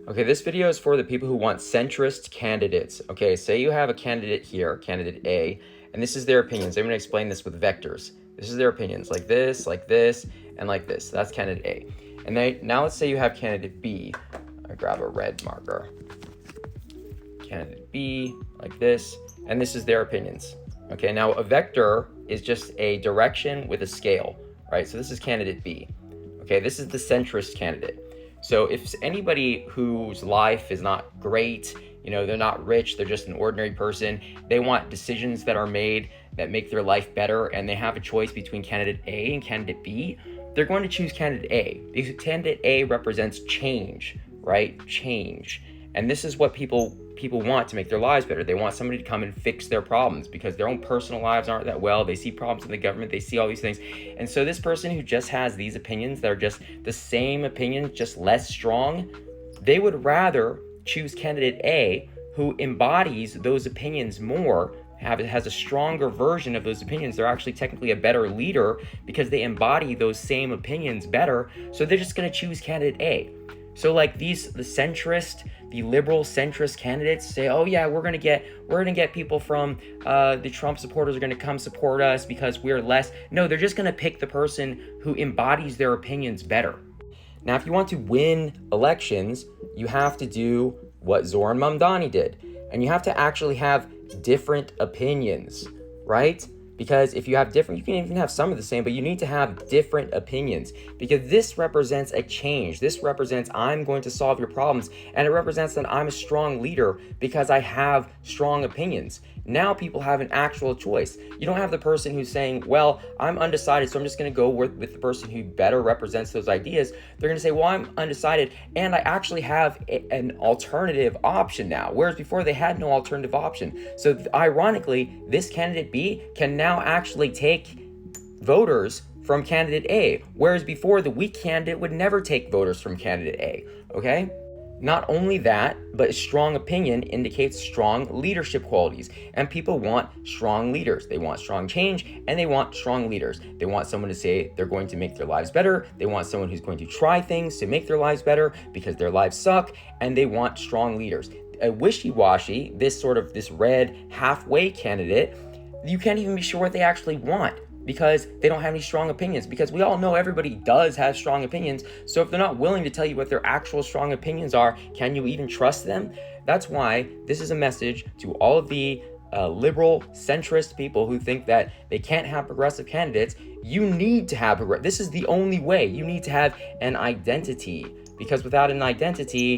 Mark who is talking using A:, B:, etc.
A: Okay, this video is for the people who want centrist candidates. Okay, say you have a candidate here, candidate A, and this is their opinions. I'm going to explain this with vectors. This is their opinions, like this, and like this. That's candidate A. And now let's say you have candidate B. I grab a red marker. Candidate B, like this, and this is their opinions. Okay, now a vector is just a direction with a scale, right? So this is candidate B. Okay, this is the centrist candidate. So if anybody whose life is not great, they're not rich, they're just an ordinary person, they want decisions that are made that make their life better, and they have a choice between candidate A and candidate B, they're going to choose candidate A because candidate A represents change, right? Change. And this is what people want to make their lives better. They want somebody to come and fix their problems because their own personal lives aren't that well. They see problems in the government. They see all these things. And so this person who just has these opinions that are just the same opinions, just less strong, they would rather choose candidate A, who embodies those opinions more, has a stronger version of those opinions. They're actually technically a better leader because they embody those same opinions better. So they're just going to choose candidate A. So like the centrist, the liberal centrist candidates say, oh yeah, we're gonna get people from the Trump supporters are gonna come support us because we're less. No, they're just gonna pick the person who embodies their opinions better. Now, if you want to win elections, you have to do what Zoran Mamdani did, and you have to actually have different opinions, right? Because if you have different, you can even have some of the same, but you need to have different opinions because this represents a change. This represents I'm going to solve your problems, and it represents that I'm a strong leader because I have strong opinions. Now people have an actual choice. You don't have the person who's saying, well, I'm undecided, so I'm just going to go with the person who better represents those ideas. They're going to say, well, I'm undecided, and I actually have an alternative option now, whereas before they had no alternative option. So ironically, this candidate B can now actually take voters from candidate A, whereas before the weak candidate would never take voters from candidate A, okay? Not only that, but strong opinion indicates strong leadership qualities, and people want strong leaders. They want strong change, and they want strong leaders. They want someone to say they're going to make their lives better. They want someone who's going to try things to make their lives better because their lives suck, and they want strong leaders. A wishy-washy, this red halfway candidate, you can't even be sure what they actually want because they don't have any strong opinions, because we all know everybody does have strong opinions. So if they're not willing to tell you what their actual strong opinions are, can you even trust them? That's why this is a message to all of the liberal centrist people who think that they can't have progressive candidates. You need to have this is the only way. You need to have an identity, because without an identity,